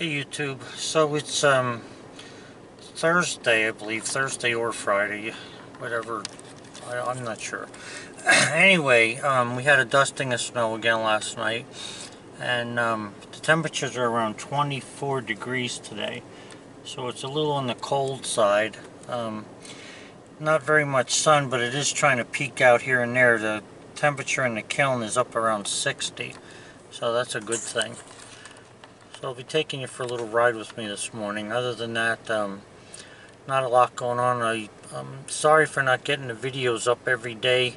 Hey YouTube, so it's Thursday, I believe, Thursday or Friday, whatever, I'm not sure. Anyway, we had a dusting of snow again last night, and the temperatures are around 24 degrees today, so it's a little on the cold side. Not very much sun, but it is trying to peak out here and there. The temperature in the kiln is up around 60, so that's a good thing. So I'll be taking you for a little ride with me this morning. Other than that, not a lot going on. I'm sorry for not getting the videos up every day.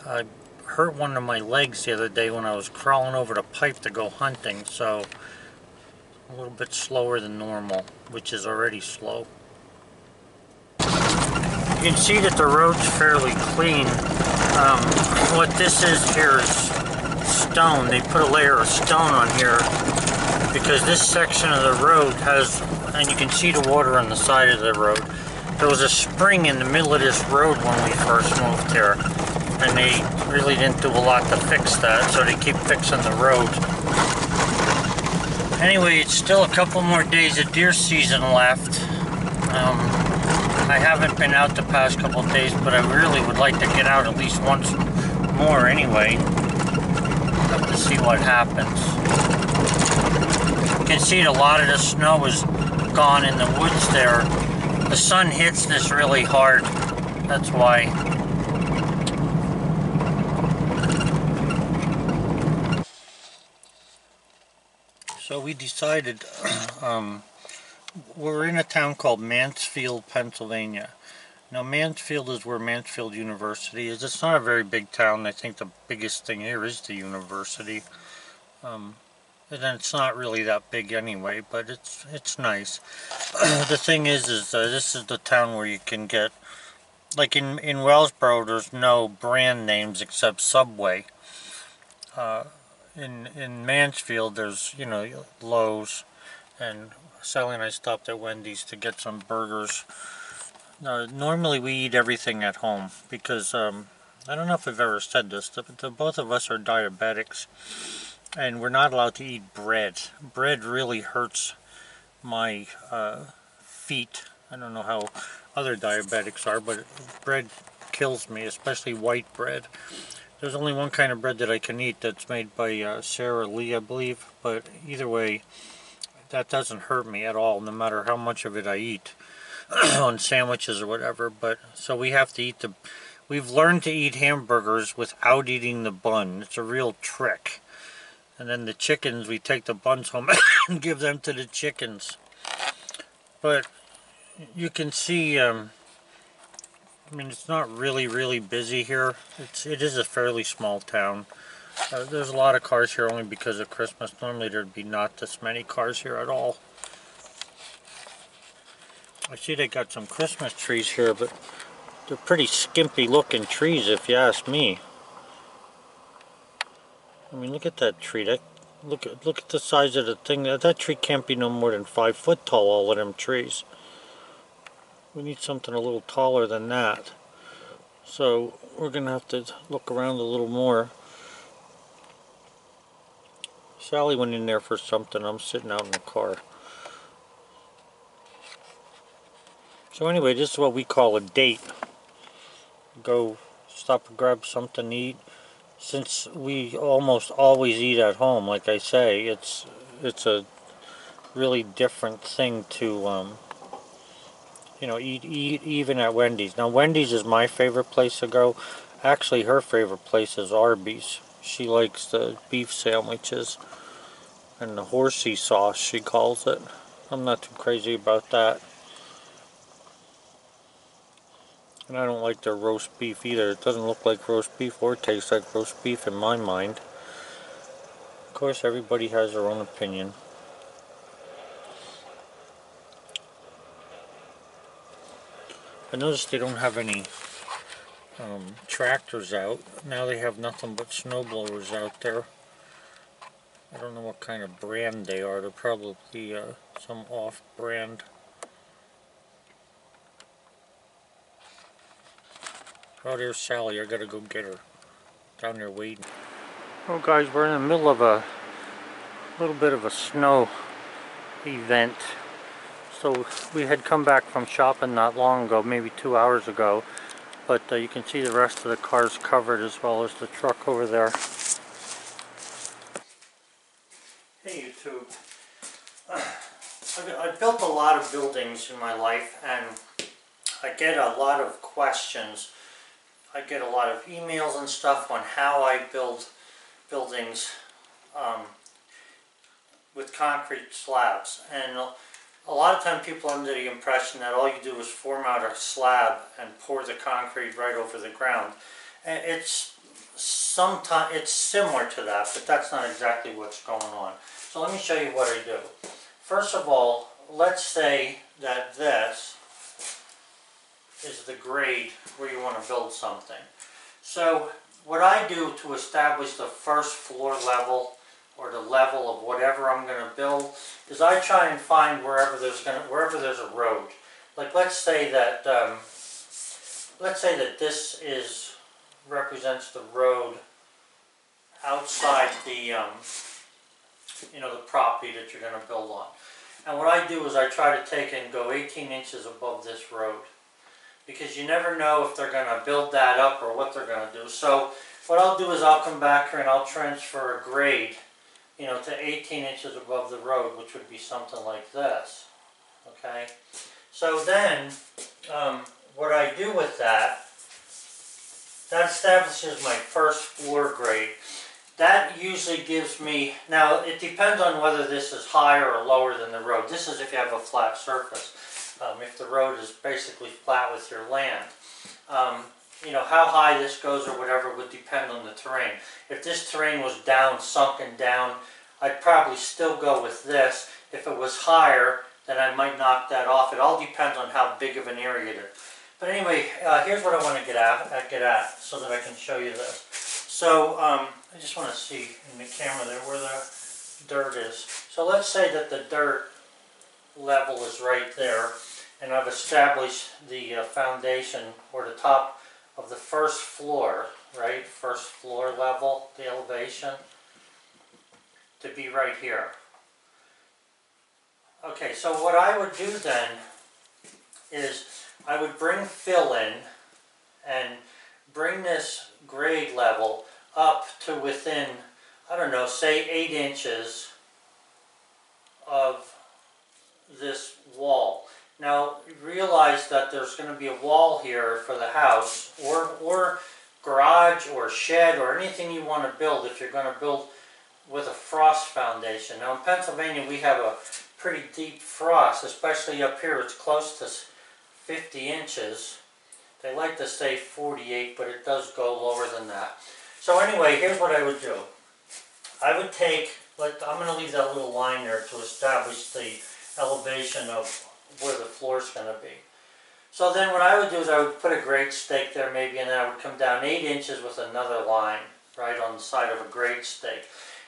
I hurt one of my legs the other day when I was crawling over the pipe to go hunting, so a little bit slower than normal, which is already slow. You can see that the road's fairly clean. What this is here is stone. They put a layer of stone on here because this section of the road has, and you can see the water on the side of the road. There was a spring in the middle of this road when we first moved here, and they really didn't do a lot to fix that, so they keep fixing the road. Anyway, it's still a couple more days of deer season left. I haven't been out the past couple of days, but I really would like to get out at least once more anyway. Have to see what happens. You can see a lot of the snow is gone in the woods there. The sun hits this really hard, that's why. So we decided, we're in a town called Mansfield, Pennsylvania. Now Mansfield is where Mansfield University is. It's not a very big town. I think the biggest thing here is the university. And then it's not really that big anyway, but it's nice. The thing is this is the town where you can get, like in Wellsboro, there's no brand names except Subway. In Mansfield, there's, you know, Lowe's, and Sally and I stopped at Wendy's to get some burgers. Normally we eat everything at home because I don't know if I've ever said this, but both of us are diabetics. And we're not allowed to eat bread. Bread really hurts my feet. I don't know how other diabetics are, but bread kills me, especially white bread. There's only one kind of bread that I can eat that's made by Sara Lee, I believe. But either way, that doesn't hurt me at all, no matter how much of it I eat on sandwiches or whatever. But so we have to eat we've learned to eat hamburgers without eating the bun. It's a real trick. And then the chickens, we take the buns home and give them to the chickens. But you can see, I mean, it's not really busy here. It is a fairly small town. There's a lot of cars here only because of Christmas. Normally there'd be not this many cars here at all. I see they got some Christmas trees here, but they're pretty skimpy looking trees if you ask me. I mean, look at that tree. Look at the size of the thing. That tree can't be no more than 5 foot tall, all of them trees. We need something a little taller than that. So we're going to have to look around a little more. Sally went in there for something. I'm sitting out in the car. So anyway, this is what we call a date. Go stop and grab something to eat. Since we almost always eat at home, like I say, it's a really different thing to you know, eat even at Wendy's. Now Wendy's is my favorite place to go. Actually, her favorite place is Arby's. She likes the beef sandwiches and the horsey sauce, she calls it. I'm not too crazy about that. And I don't like their roast beef either. It doesn't look like roast beef or taste like roast beef in my mind. Of course, everybody has their own opinion. I noticed they don't have any tractors out. Now they have nothing but snowblowers out there. I don't know what kind of brand they are. They're probably some off-brand. Oh, there's Sally. I gotta go get her. Down there waiting. Oh guys, we're in the middle of a little bit of a snow event. So we had come back from shopping not long ago, maybe 2 hours ago, but you can see the rest of the cars covered as well as the truck over there. Hey YouTube, I've built a lot of buildings in my life, and I get a lot of questions. I get a lot of emails and stuff on how I build buildings with concrete slabs, and a lot of time people are under the impression that all you do is form out a slab and pour the concrete right over the ground. And it's similar to that, but that's not exactly what's going on. So let me show you what I do. First of all, let's say that this is the grade where you want to build something. So what I do to establish the first floor level or the level of whatever I'm going to build is I try and find wherever there's a road. Like let's say that this represents the road outside the the property that you're going to build on. And what I do is I try to take and go 18 inches above this road, because you never know if they're going to build that up or what they're going to do. So what I'll do is I'll come back here and I'll transfer a grade, to 18 inches above the road, which would be something like this. Okay. So then, what I do with that establishes my first floor grade. That usually gives me, now it depends on whether this is higher or lower than the road. This is if you have a flat surface. If the road is basically flat with your land. How high this goes or whatever would depend on the terrain. If this terrain was down, sunken down, I'd probably still go with this. If it was higher, then I might knock that off. It all depends on how big of an area it is. But anyway, here's what I want to get at so that I can show you this. So I just want to see in the camera there where the dirt is. So let's say that the dirt level is right there, and I've established the foundation or the top of the first floor, right? First floor level, the elevation, to be right here. Okay, so what I would do then is I would bring fill in and bring this grade level up to within, I don't know, say 8 inches of this wall. Now realize that there's going to be a wall here for the house or garage or shed or anything you want to build if you're going to build with a frost foundation. Now in Pennsylvania we have a pretty deep frost, especially up here. It's close to 50 inches. They like to say 48, but it does go lower than that. So anyway, here's what I would do. I would take, I'm going to leave that little line there to establish the elevation of where the floor is going to be. So then what I would do is I would put a grade stake there maybe, and then I would come down 8 inches with another line right on the side of a grade stake.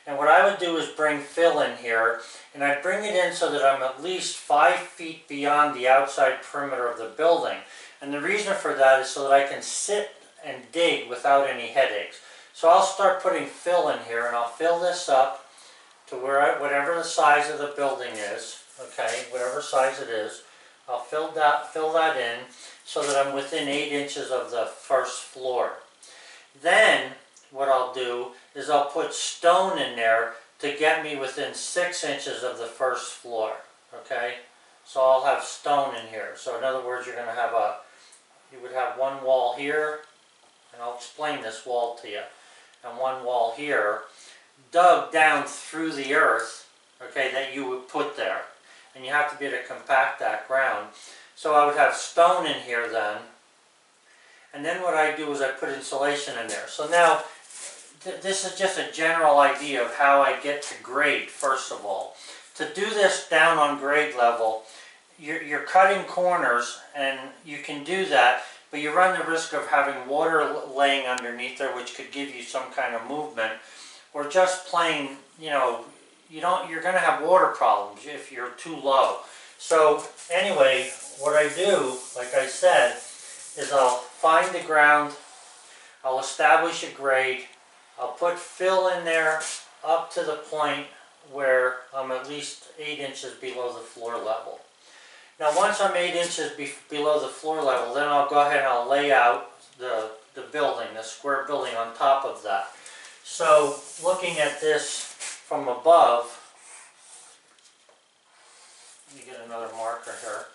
And what I would do is bring fill in here, and I'd bring it in so that I'm at least 5 feet beyond the outside perimeter of the building. And the reason for that is so that I can sit and dig without any headaches. So I'll start putting fill in here, and I'll fill this up to whatever the size of the building is. Okay, whatever size it is, I'll fill that in so that I'm within 8 inches of the first floor. Then what I'll do is I'll put stone in there to get me within 6 inches of the first floor. Okay, so I'll have stone in here. So in other words, you're going to have you would have one wall here, and I'll explain this wall to you, and one wall here, dug down through the earth, okay, that you would put there. And you have to be able to compact that ground. So I would have stone in here then, and then what I do is I put insulation in there. So now this is just a general idea of how I get to grade. First of all, to do this down on grade level, you're cutting corners, and you can do that, but you run the risk of having water laying underneath there, which could give you some kind of movement, or just plain, you're going to have water problems if you're too low. So anyway, what I do, like I said, is I'll find the ground, I'll establish a grade, I'll put fill in there up to the point where I'm at least 8 inches below the floor level. Now once I'm 8 inches below the floor level, then I'll go ahead and I'll lay out the building, the square building on top of that. So looking at this from above, let me get another marker here.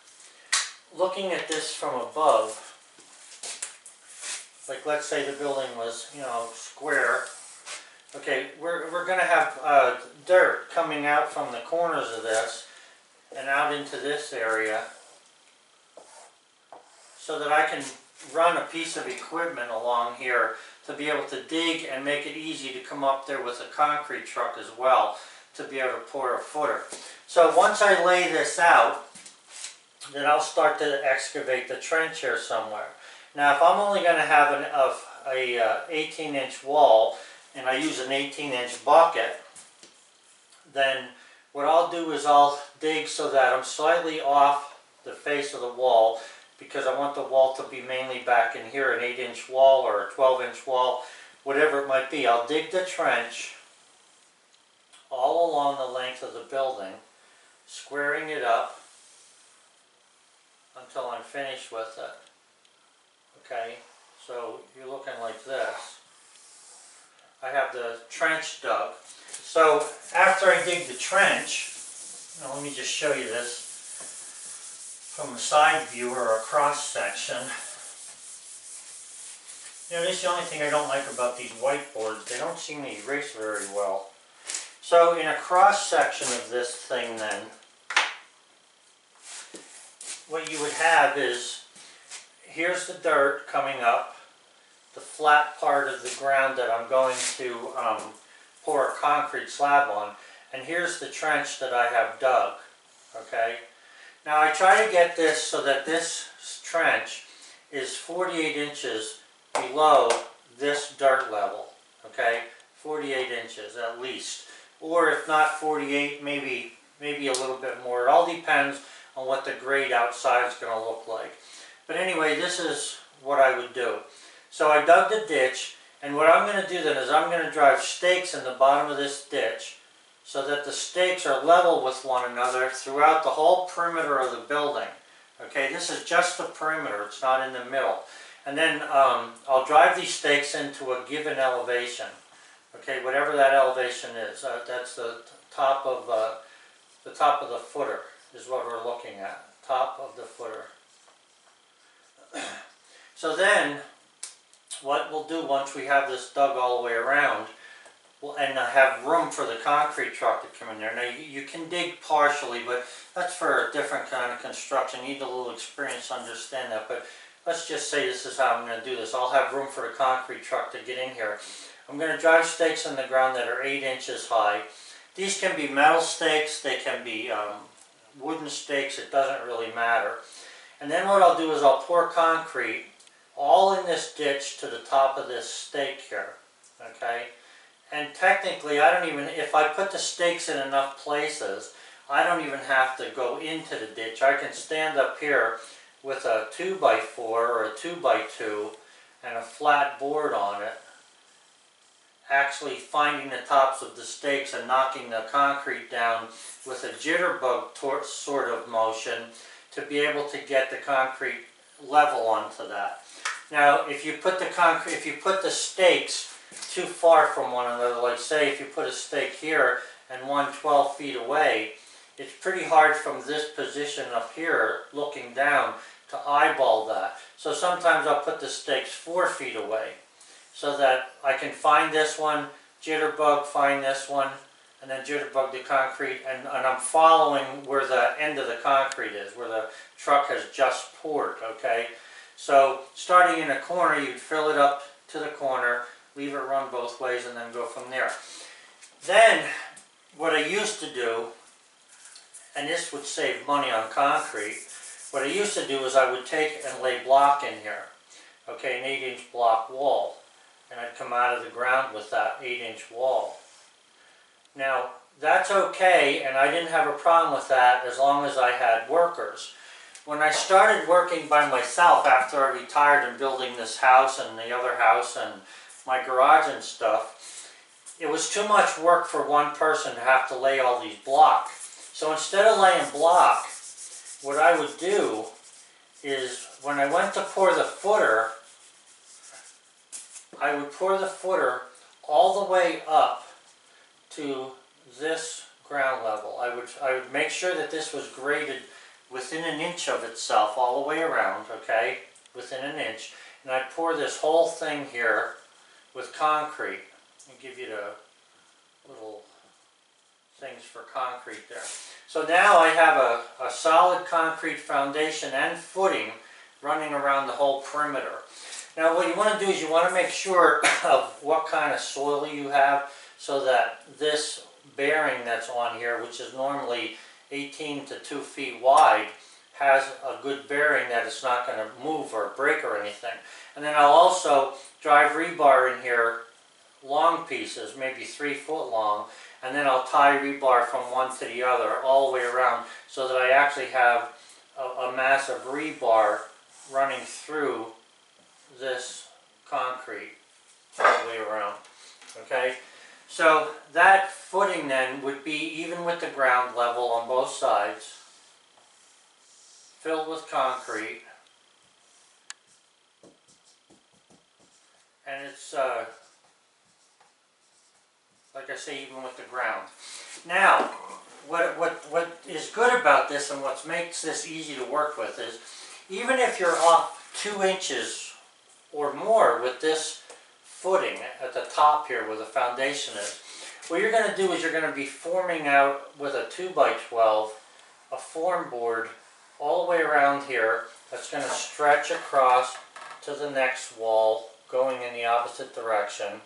Looking at this from above, like let's say the building was, you know, square. Okay, we're going to have dirt coming out from the corners of this and out into this area so that I can run a piece of equipment along here to be able to dig and make it easy to come up there with a concrete truck as well to be able to pour a footer. So once I lay this out, then I'll start to excavate the trench here somewhere. Now if I'm only going to have an 18-inch wall and I use an 18-inch bucket, then what I'll do is I'll dig so that I'm slightly off the face of the wall, because I want the wall to be mainly back in here, an 8-inch wall or a 12-inch wall, whatever it might be. I'll dig the trench all along the length of the building, squaring it up until I'm finished with it. Okay, so you're looking like this. I have the trench dug. So after I dig the trench, now let me just show you this from a side view or a cross section. You know, this is the only thing I don't like about these whiteboards. They don't seem to erase very well. So in a cross section of this thing then, what you would have is, here's the dirt coming up, the flat part of the ground that I'm going to pour a concrete slab on, and here's the trench that I have dug, okay? Now I try to get this so that this trench is 48 inches below this dirt level, okay? 48 inches at least, or if not 48, maybe a little bit more. It all depends on what the grade outside is going to look like. But anyway, this is what I would do. So I dug the ditch, and what I'm going to do then is I'm going to drive stakes in the bottom of this ditch so that the stakes are level with one another throughout the whole perimeter of the building. Okay, this is just the perimeter, it's not in the middle. And then I'll drive these stakes into a given elevation. Okay, whatever that elevation is, that's the top of the footer is what we're looking at. Top of the footer. So then, what we'll do once we have this dug all the way around, and have room for the concrete truck to come in there. Now you can dig partially, but that's for a different kind of construction. You need a little experience to understand that. But let's just say this is how I'm going to do this. I'll have room for the concrete truck to get in here. I'm going to drive stakes in the ground that are 8 inches high. These can be metal stakes, they can be wooden stakes, it doesn't really matter. And then what I'll do is I'll pour concrete all in this ditch to the top of this stake here, okay? And technically, I don't even, if I put the stakes in enough places, I don't even have to go into the ditch. I can stand up here with a 2x4 or a 2x2 and a flat board on it, actually finding the tops of the stakes and knocking the concrete down with a jitterbug sort of motion to be able to get the concrete level onto that. Now, if you put the stakes too far from one another, like say if you put a stake here and one 12 feet away, it's pretty hard from this position up here looking down to eyeball that. So sometimes I'll put the stakes 4 feet away so that I can find this one, jitterbug, find this one, and then jitterbug the concrete, and I'm following where the end of the concrete is, where the truck has just poured, okay? So starting in a corner, you'd fill it up to the corner, leave it run both ways, and then go from there. Then, what I used to do, and this would save money on concrete, what I used to do is I would take and lay block in here, okay, an 8-inch block wall, and I'd come out of the ground with that 8-inch wall. Now, that's okay, and I didn't have a problem with that as long as I had workers. When I started working by myself after I retired and building this house and the other house and my garage and stuff, it was too much work for one person to have to lay all these block. So instead of laying block, what I would do is when I went to pour the footer, I would pour the footer all the way up to this ground level. I would make sure that this was graded within an inch of itself all the way around, okay? Within an inch. And I'd pour this whole thing here with concrete. And give you the little things for concrete there. So now I have a solid concrete foundation and footing running around the whole perimeter. Now what you want to do is you want to make sure of what kind of soil you have so that this bearing that's on here, which is normally 18 to 2 feet wide, has a good bearing that it's not going to move or break or anything. And then I'll also drive rebar in here, long pieces, maybe 3 foot long, and then I'll tie rebar from one to the other all the way around so that I actually have a mass of rebar running through this concrete all the way around. Okay, so that footing then would be even with the ground level on both sides, filled with concrete, and it's like I say, even with the ground. Now, what is good about this and what makes this easy to work with is, even if you're off 2 inches or more with this footing at the top here where the foundation is, what you're going to do is you're going to be forming out with a 2x12 a form board all the way around here that's going to stretch across to the next wall going in the opposite direction.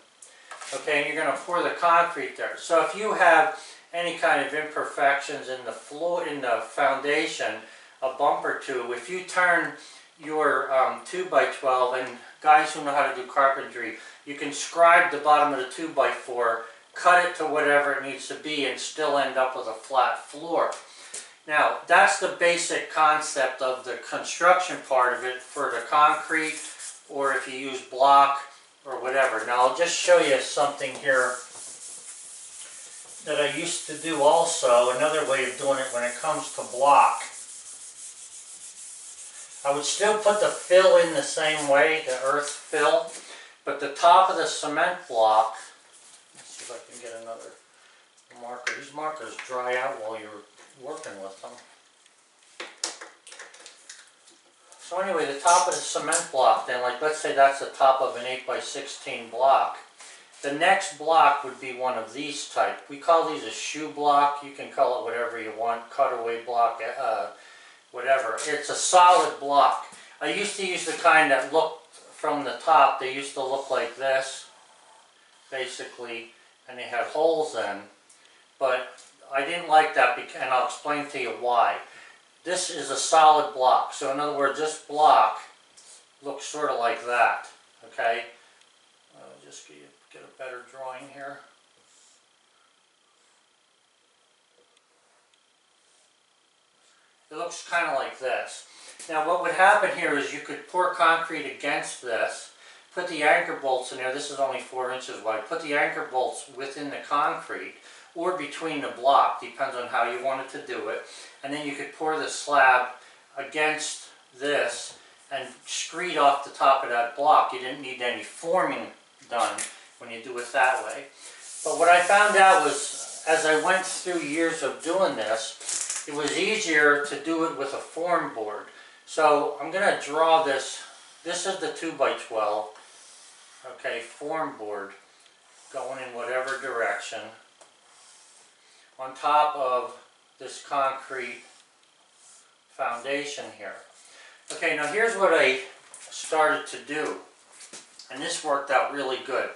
Okay, and you're going to pour the concrete there. So if you have any kind of imperfections in the floor, in the foundation, a bump or two, if you turn your 2x12, and guys who know how to do carpentry, you can scribe the bottom of the 2x4, cut it to whatever it needs to be, and still end up with a flat floor. Now, that's the basic concept of the construction part of it for the concrete, or if you use block, or whatever. Now I'll just show you something here that I used to do also, another way of doing it when it comes to block. I would still put the fill in the same way, the earth fill, but the top of the cement block, let's see if I can get another marker. These markers dry out while you're working with them. So anyway, the top of the cement block then, like let's say that's the top of an 8x16 block. The next block would be one of these type. We call these a shoe block. You can call it whatever you want, cutaway block, whatever. It's a solid block. I used to use the kind that looked from the top, they used to look like this, basically, and they had holes in. But I didn't like that, and I'll explain to you why. This is a solid block. So in other words, this block looks sort of like that. Okay? Just get a better drawing here. It looks kind of like this. Now what would happen here is you could pour concrete against this, put the anchor bolts in there. This is only 4 inches wide. Put the anchor bolts within the concrete or between the block, depends on how you wanted to do it. And then you could pour the slab against this and screed off the top of that block. You didn't need any forming done when you do it that way. But what I found out was, as I went through years of doing this, it was easier to do it with a form board. So I'm going to draw this. This is the 2x12, okay, form board going in whatever direction on top of this concrete foundation here. Okay, now here's what I started to do, and this worked out really good.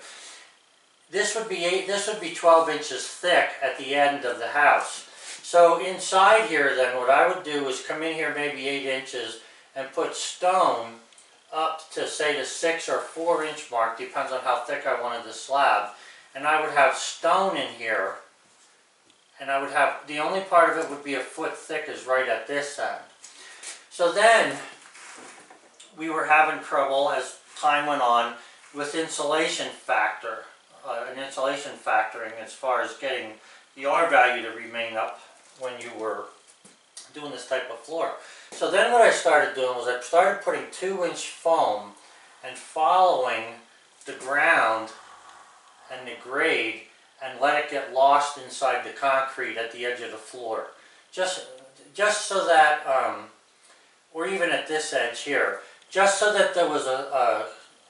This would be 12 inches thick at the end of the house. So inside here then, what I would do is come in here maybe 8 inches and put stone up to say the 6 or 4 inch mark, depends on how thick I wanted the slab. And I would have stone in here, and I would have, the only part of it would be a foot thick is right at this end. So then we were having trouble as time went on with insulation factor. an insulation factoring as far as getting the R value to remain up when you were doing this type of floor. So then what I started doing was I started putting 2-inch foam and following the ground and the grade and let it get lost inside the concrete at the edge of the floor. Just so that, or even at this edge here, just so that there was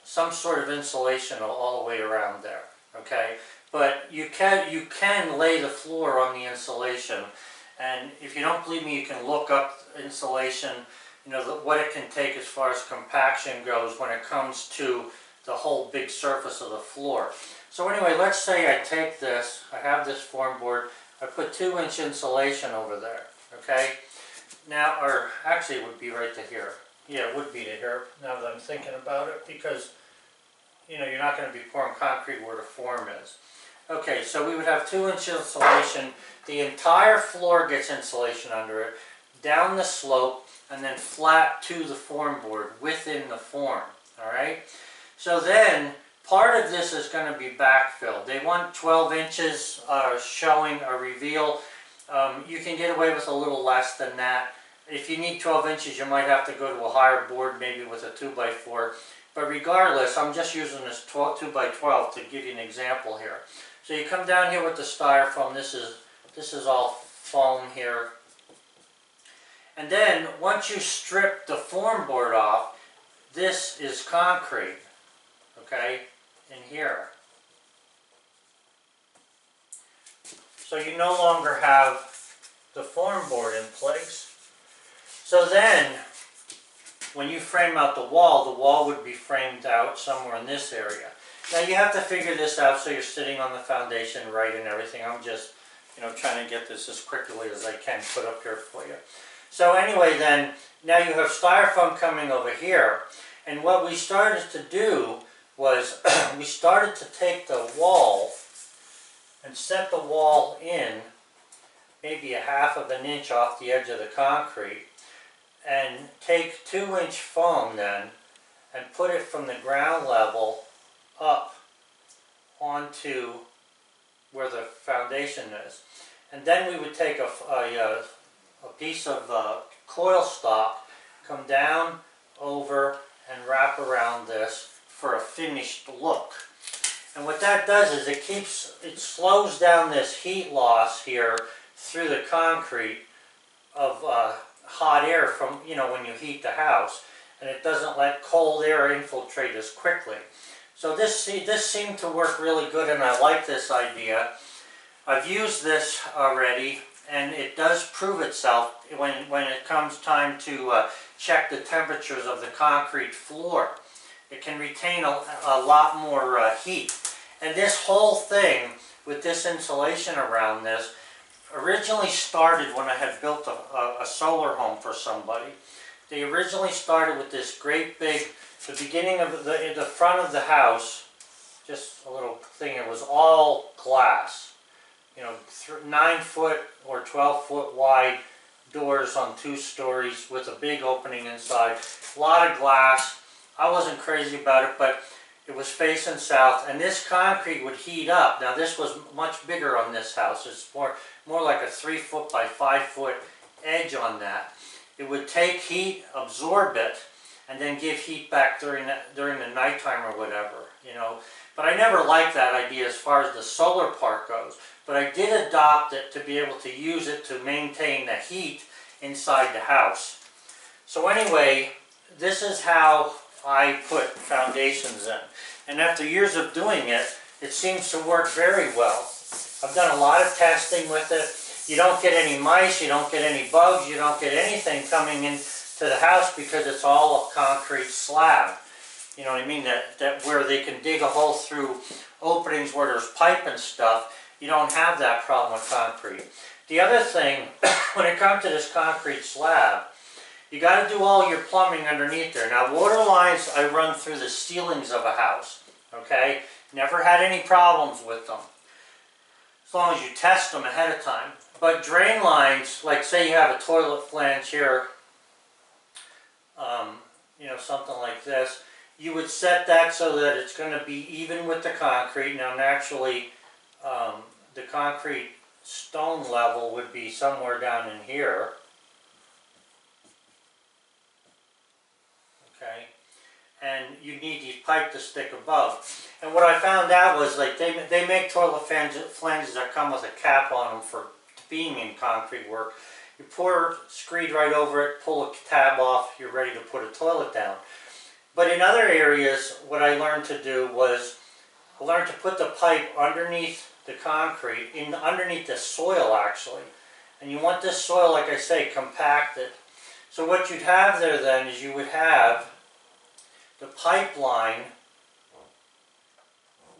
some sort of insulation all the way around there, okay? But you can lay the floor on the insulation, and if you don't believe me, you can look up insulation, you know, what it can take as far as compaction goes when it comes to the whole big surface of the floor. So anyway, let's say I take this, I have this form board, I put 2-inch insulation over there, okay? Now, or actually it would be right to here. Yeah, it would be to here, now that I'm thinking about it, because, you know, you're not going to be pouring concrete where the form is. Okay, so we would have 2-inch insulation. The entire floor gets insulation under it, down the slope, and then flat to the form board within the form, all right? So then, part of this is going to be backfilled. They want 12 inches showing a reveal. You can get away with a little less than that. If you need 12 inches, you might have to go to a higher board, maybe with a 2x4. But regardless, I'm just using this 2x12 to give you an example here. So you come down here with the styrofoam. This is all foam here. And then once you strip the form board off, this is concrete, okay, in here. So you no longer have the form board in place. So then, when you frame out the wall would be framed out somewhere in this area. Now you have to figure this out so you're sitting on the foundation right and everything. I'm just, you know, trying to get this as quickly as I can put up here for you. So anyway then, now you have styrofoam coming over here. And what we started to do was, we started to take the wall and set the wall in maybe a 1/2 inch off the edge of the concrete. And take 2-inch foam then and put it from the ground level up onto where the foundation is. And then we would take a piece of coil stock, come down over and wrap around this for a finished look. And what that does is it slows down this heat loss here through the concrete of hot air from, you know, when you heat the house, and it doesn't let cold air infiltrate as quickly. So this seemed to work really good, and I like this idea. I've used this already, and it does prove itself when it comes time to check the temperatures of the concrete floor. It can retain a lot more heat. And this whole thing with this insulation around this originally started when I had built a solar home for somebody. They originally started with this great big, the beginning of the front of the house, just a little thing, it was all glass. You know, 9-foot or 12-foot wide doors on 2 stories with a big opening inside. A lot of glass. I wasn't crazy about it, but it was facing south, and this concrete would heat up. Now this was much bigger on this house. It's more like a 3-foot by 5-foot edge on that. It would take heat, absorb it, and then give heat back during the nighttime or whatever, you know. But I never liked that idea as far as the solar part goes. But I did adopt it to be able to use it to maintain the heat inside the house. So anyway, this is how I put foundations in. And after years of doing it, it seems to work very well. I've done a lot of testing with it. You don't get any mice, you don't get any bugs, you don't get anything coming into the house because it's all a concrete slab. You know what I mean? That where they can dig a hole through openings where there's pipe and stuff, you don't have that problem with concrete. The other thing, when it comes to this concrete slab, you got to do all your plumbing underneath there. Now, water lines I run through the ceilings of a house, okay? Never had any problems with them, as long as you test them ahead of time. But drain lines, like say you have a toilet flange here, you know, something like this, you would set that so that it's going to be even with the concrete. Now naturally, the concrete stone level would be somewhere down in here. Okay, and you need these pipe to stick above. And what I found out was, like, they make toilet flanges that come with a cap on them for being in concrete work. You pour screed right over it, pull a tab off, you're ready to put a toilet down. But in other areas, what I learned to do was, I learned to put the pipe underneath the concrete, underneath the soil actually. And you want this soil, like I say, compacted. So what you'd have there then is you would have the pipeline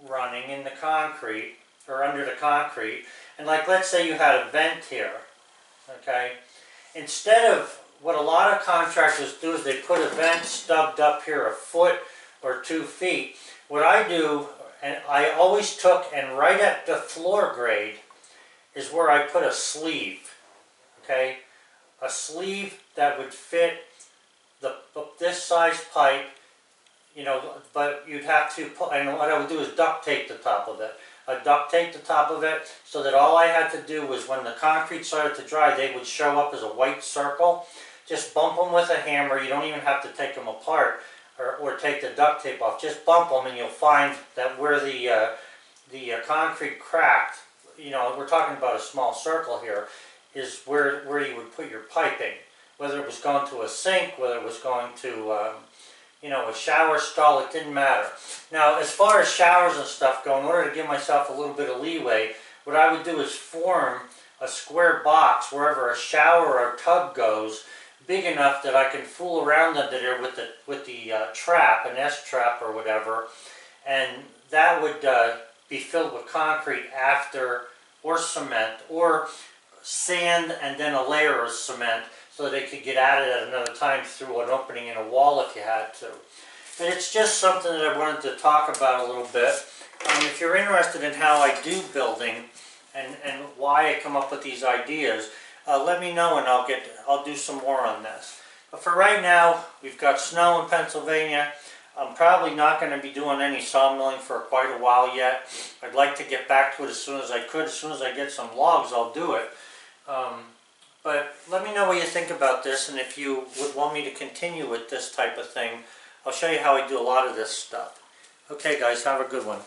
running in the concrete, or under the concrete. And like, let's say you had a vent here, okay? Instead of, what a lot of contractors do is they put a vent stubbed up here 1 foot or 2 feet. What I do, and I always took, and right at the floor grade is where I put a sleeve, okay? A sleeve that would fit this size pipe, you know, but you'd have to put, and what I would do is duct tape the top of it. I duct taped the top of it so that all I had to do was, when the concrete started to dry, they would show up as a white circle. Just bump them with a hammer. You don't even have to take them apart or take the duct tape off. Just bump them and you'll find that where the concrete cracked, you know, we're talking about a small circle here, is where you would put your piping. Whether it was going to a sink, whether it was going to you know, a shower stall, it didn't matter. Now, as far as showers and stuff go, in order to give myself a little bit of leeway, what I would do is form a square box wherever a shower or a tub goes, big enough that I can fool around under there with the trap, an S-trap or whatever, and that would be filled with concrete after, or cement, or sand and then a layer of cement, so they could get at it at another time through an opening in a wall if you had to. And it's just something that I wanted to talk about a little bit. If you're interested in how I do building and why I come up with these ideas, let me know and I'll do some more on this. But for right now, we've got snow in Pennsylvania. I'm probably not going to be doing any sawmilling for quite a while yet. I'd like to get back to it as soon as I could. As soon as I get some logs, I'll do it. But let me know what you think about this, and if you would want me to continue with this type of thing, I'll show you how I do a lot of this stuff. Okay guys, have a good one.